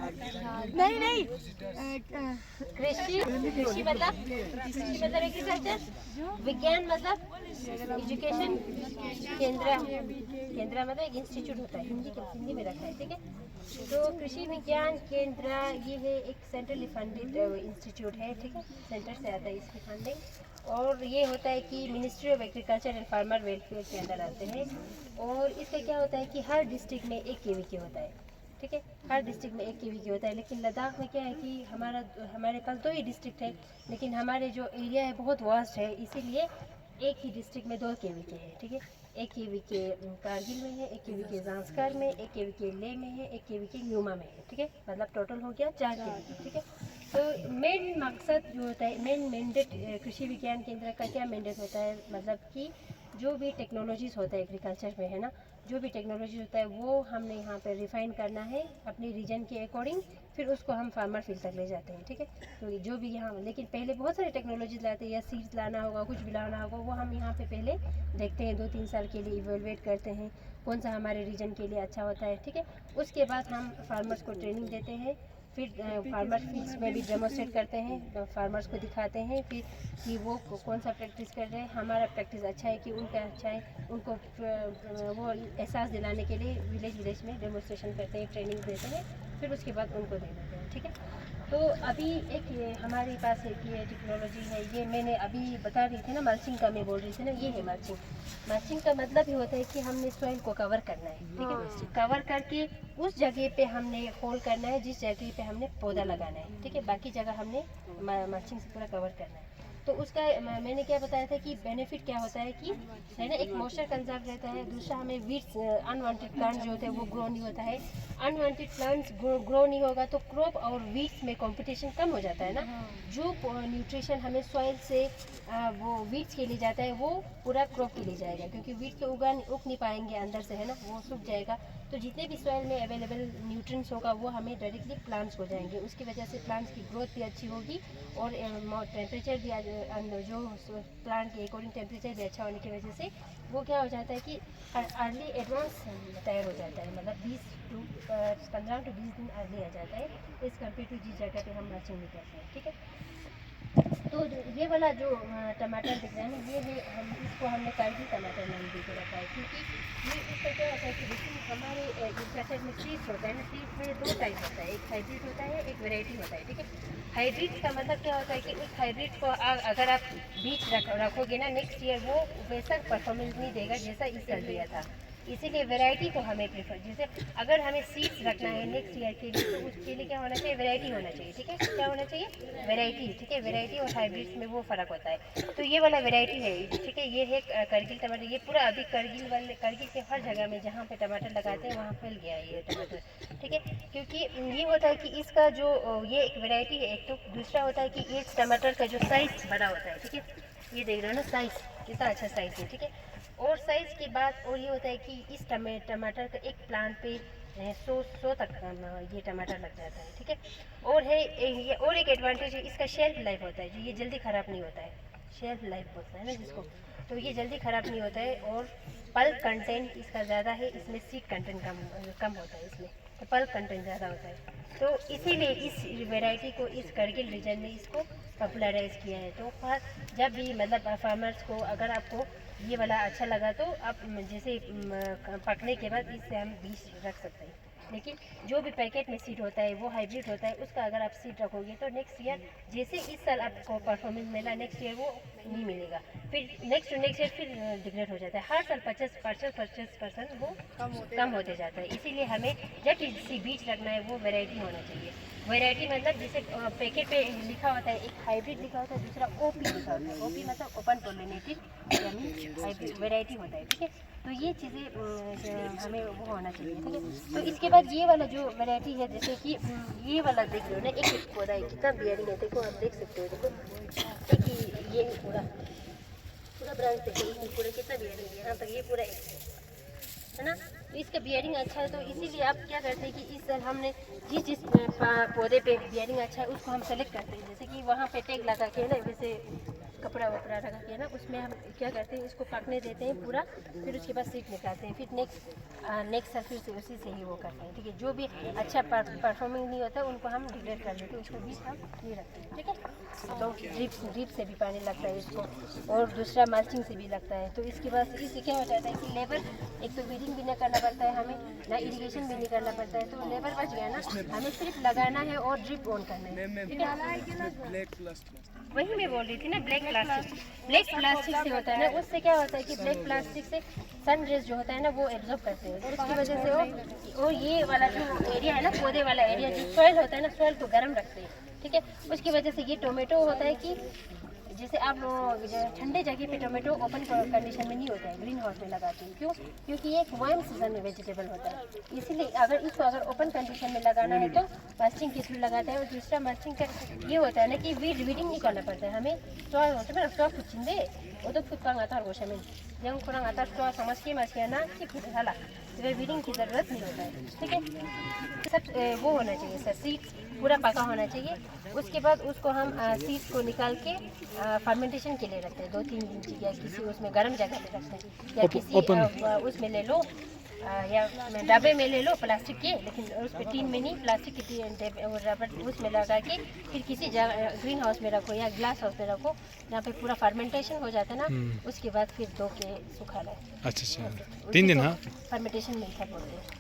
नहीं नहीं कृषि कृषि मतलब एग्रीकल्चर, विज्ञान मतलब एजुकेशन, केंद्र मतलब एक इंस्टीट्यूट होता है, हिंदी में रखा है, ठीक है। तो कृषि विज्ञान केंद्र ये है एक सेंट्रली फंडेड इंस्टीट्यूट है, ठीक है, सेंटर से आता है इसकी फंडिंग। और ये होता है कि ministry of agriculture and farmer welfare के अंदर आते हैं। और इसका क्या होता है कि हर डिस्ट्रिक्ट में 1 KVK होता है, ठीक है, हर डिस्ट्रिक्ट में 1 KVK होता है। लेकिन लद्दाख में क्या है कि हमारे पास 2 ही डिस्ट्रिक्ट है, लेकिन हमारे जो एरिया है बहुत वास्ट है, इसीलिए एक ही डिस्ट्रिक्ट में 2 KVK है, ठीक है। 1 KVK कारगिल में है, 1 KVK ज़ांस्कर में, 1 KVK ले में है, 1 KVK न्यूमा में है, ठीक है, मतलब टोटल हो गया 4 KVK, ठीक है। तो मेन मकसद जो होता है, मेन मैंडेट कृषि विज्ञान केंद्र का क्या मैंडेट होता है, मतलब कि जो भी टेक्नोलॉजीज़ होता है एग्रीकल्चर में, है ना, जो भी टेक्नोलॉजी होता है वो हमने यहाँ पे रिफाइन करना है अपनी रीजन के अकॉर्डिंग, फिर उसको हम फार्मर फील्ड तक ले जाते हैं, ठीक है। तो जो भी यहाँ, लेकिन पहले बहुत सारी टेक्नोलॉजीज लाते हैं, या सीड्स लाना होगा, कुछ भी लाना होगा, वो हम यहाँ पे पहले देखते हैं, 2-3 साल के लिए इवेलुएट करते हैं कौन सा हमारे रीजन के लिए अच्छा होता है, ठीक है। उसके बाद हम फार्मर्स को ट्रेनिंग देते हैं, फिर फार्मर फील्ड्स में भी डेमोस्ट्रेट करते हैं, फार्मर्स को दिखाते हैं फिर कि वो कौन सा प्रैक्टिस कर रहे हैं, हमारा प्रैक्टिस अच्छा है कि उनका अच्छा है, उनको वो एहसास दिलाने के लिए विलेज में डेमोस्ट्रेशन करते हैं, ट्रेनिंग देते हैं, फिर उसके बाद उनको दे देते हैं, ठीक है। तो अभी एक हमारे पास एक ये टेक्नोलॉजी है, ये मैंने अभी बता रही थी ना, मल्चिंग का मैं बोल रही थी ना, ये है मल्चिंग का मतलब ये होता है कि हमने सॉइल को कवर करना है, ठीक है, कवर करके उस जगह पे हमने होल करना है जिस जगह पे हमने पौधा लगाना है, ठीक है, बाकी जगह हमने मल्चिंग से पूरा कवर करना है। तो उसका मैंने क्या बताया था कि बेनिफिट क्या होता है कि, है ना, एक मॉइस्चर कंजर्व रहता है, दूसरा हमें वीड्स अनवांटेड प्लांट जो होते हैं वो ग्रो नहीं होता है, अनवांटेड प्लांट्स ग्रो नहीं होगा तो क्रॉप और वीड्स में कंपटीशन कम हो जाता है ना, जो न्यूट्रिशन हमें सॉइल से वो वीड्स के लिए जाता है वो पूरा क्रॉप के लिए जाएगा, क्योंकि वीड्स तो उग नहीं पाएंगे अंदर से, है ना, वो सूख जाएगा। तो जितने भी सॉइल में अवेलेबल न्यूट्रिएंट्स होगा वो हमें डायरेक्टली प्लांट्स को जाएंगे, उसकी वजह से प्लांट्स की ग्रोथ भी अच्छी होगी, और टेम्परेचर भी जो प्लांट के अकॉर्डिंग टेम्परेचर भी अच्छा होने की वजह से वो क्या हो जाता है कि अर्ली एडवांस तैयार हो जाता है, मतलब 15 to 20 दिन अर्ली आ जाता है इस कम्पेयर टू जिस जगह पे हम मल्चिंग नहीं करते हैं, ठीक है। तो ये वाला जो टमाटर दिख रहा है ना, ये है, हम इसको हमने कारगिल टमाटर नाम दे के रखा है, क्योंकि ये इसका क्या होता है कि देखिए हमारे एग्रीकल्चर में सीड्स होता है ना, सीड्स में 2 टाइप होता है, एक हाइब्रिड होता है, एक वेराइटी होता है, ठीक है। हाइब्रिड का मतलब क्या होता है कि उस हाइब्रिड को अगर आप बीज रखोगे ना, नेक्स्ट ईयर वो वैसा परफॉर्मेंस नहीं देगा जैसा इस साल दिया था, इसीलिए वैरायटी को हमें प्रेफर, जैसे अगर हमें सीड्स रखना है नेक्स्ट ईयर के लिए तो उसके लिए क्या होना चाहिए, वैरायटी होना चाहिए, ठीक है, क्या होना चाहिए, वैरायटी, ठीक है। वैरायटी और हाइब्रिड्स में वो फ़र्क होता है। तो ये वाला वैरायटी है, ठीक है, ये है करगिल टमाटर, ये पूरा अभी करगिल के हर जगह में जहाँ पे टमाटर लगाते हैं वहाँ फैल गया है ये टमाटर, ठीक है। क्योंकि ये होता है कि इसका जो ये एक वैरायटी है एक, तो दूसरा होता है कि इस टमाटर का जो साइज़ बड़ा होता है, ठीक है, ये देख रहे हो ना साइज़ कितना अच्छा साइज़ है, ठीक है। और साइज़ की बात और ये होता है कि इस टमाटर का एक प्लांट पे 100 तक ये टमाटर लग जाता है, ठीक है। और है ये और एक एडवांटेज है, इसका शेल्फ लाइफ होता है, जो ये जल्दी ख़राब नहीं होता है, शेल्फ लाइफ बोलता है ना जिसको, तो ये जल्दी ख़राब नहीं होता है। और पल्प कंटेंट इसका ज़्यादा है, इसमें सीड कंटेंट कम होता है, इसमें तो पल्प कंटेंट ज़्यादा होता है, तो इसीलिए इस वैरायटी को इस करगिल रीजन में इसको पॉपुलराइज़ किया है। तो जब भी मतलब फार्मर्स को अगर आपको ये वाला अच्छा लगा तो आप जैसे पकने के बाद इससे हम बीज रख सकते हैं, लेकिन जो भी पैकेट में सीड होता है वो हाइब्रिड होता है, उसका अगर आप सीड रखोगे तो नेक्स्ट ईयर जैसे इस साल आपको परफॉर्मेंस मिला नेक्स्ट ईयर वो नहीं मिलेगा, फिर नेक्स्ट ईयर फिर डिग्रेड हो जाता है, हर साल 50% वो कम होते जाता है। इसीलिए हमें जब किसी बीज रखना है वो वैरायटी होना चाहिए। वैरायटी मतलब जैसे पैकेट पे लिखा होता है, एक हाइब्रिड लिखा होता है, दूसरा ओपी लिखा होता है, ओपी मतलब ओपन पोलिनेटेड यानी हाइब्रिड वैरायटी होता है, ठीक है। तो ये चीज़ें हमें वो होना चाहिए, ठीक है। तो इसके बाद ये वाला जो वैरायटी है, जैसे कि ये वाला देख रहे हो ना, एक पौधा है, कितना बियरिंग है, देखो आप देख सकते हो, देखो एक ये पूरा ब्रांच देखो, इसमें पूरा कितना बियरिंग है, यहाँ तक ये पूरा है ना। तो इसका बियरिंग अच्छा है, तो इसीलिए आप क्या करते हैं कि इस साल हमने जिस पौधे पे बियरिंग अच्छा है उसको हम सेलेक्ट करते हैं, जैसे कि वहाँ पे टैग लगा के है ना, वैसे कपड़ा वपड़ा रखा के ना, उसमें हम क्या करते हैं, इसको पकने देते हैं पूरा, फिर उसके बाद सीड निकालते हैं, फिर नेक्स्ट सर्फिस से उसी से ही वो करते हैं, ठीक है। जो भी अच्छा परफॉर्मिंग नहीं होता उनको हम डिग्रेड कर देते हैं, उसको बीज हम नहीं रखते हैं, ठीक है। तो ड्रिप से भी पानी लगता है इसको, और दूसरा मल्चिंग से भी लगता है। तो इसके बाद इससे क्या हो जाता है कि लेबर, एक तो वीडिंग भी नहीं करना पड़ता है हमें, ना इरिगेशन भी नहीं करना पड़ता है, तो लेबर बच गया ना, हमें सिर्फ लगाना है और ड्रिप ऑन करना है, ठीक है। वही मैं बोल रही थी ना, ब्लैक प्लास्टिक से होता है ना, उससे क्या होता है कि ब्लैक प्लास्टिक से सन रेज जो होता है ना वो एब्जॉर्ब करते हैं, उसकी वजह से वो ये वाला जो एरिया है ना, पौधे वाला एरिया, जो सॉइल होता है ना, सॉइल को गर्म रखते हैं, ठीक है। उसकी वजह से ये टोमेटो होता है कि जैसे आप ठंडे जगह पे टोमेटो ओपन कंडीशन में नहीं होता है, ग्रीन हाउस में लगाते हैं, क्यों? क्योंकि ये एक वार्म सीजन में वेजिटेबल होता है, इसीलिए अगर ओपन कंडीशन में लगाना है तो मल्चिंग के थ्रू लगाते हैं। और दूसरा मल्चिंग का ये होता है ना कि वीडिंग नहीं करना पड़ता है हमें, तो होता है तो कुचिंदे वो तो खुद का आता है में जंग खुरा आता तो समझ के मछियाना कि खुद हाला, वीडिंग की ज़रूरत नहीं होता है, ठीक है। सब वो होना चाहिए सर, सीड्स पूरा पका होना चाहिए। उसके बाद उसको हम सीड्स को निकाल के फर्मेंटेशन के लिए रखते हैं 2-3 दिन की, या किसी उसमें गर्म जगह पे रखते हैं, या किसी उसमें ले लो, या डब्बे में ले लो प्लास्टिक के, लेकिन उस पर टीन में नहीं, प्लास्टिक की रबर उसमें लगा के फिर किसी ग्रीन हाउस में रखो या ग्लास हाउस में रखो, जहाँ पे पूरा फर्मेंटेशन हो जाता है ना, उसके बाद फिर धो के सुखा लें। अच्छा 3 दिन। हाँ, फर्मेंटेशन मिलता बोलते हैं।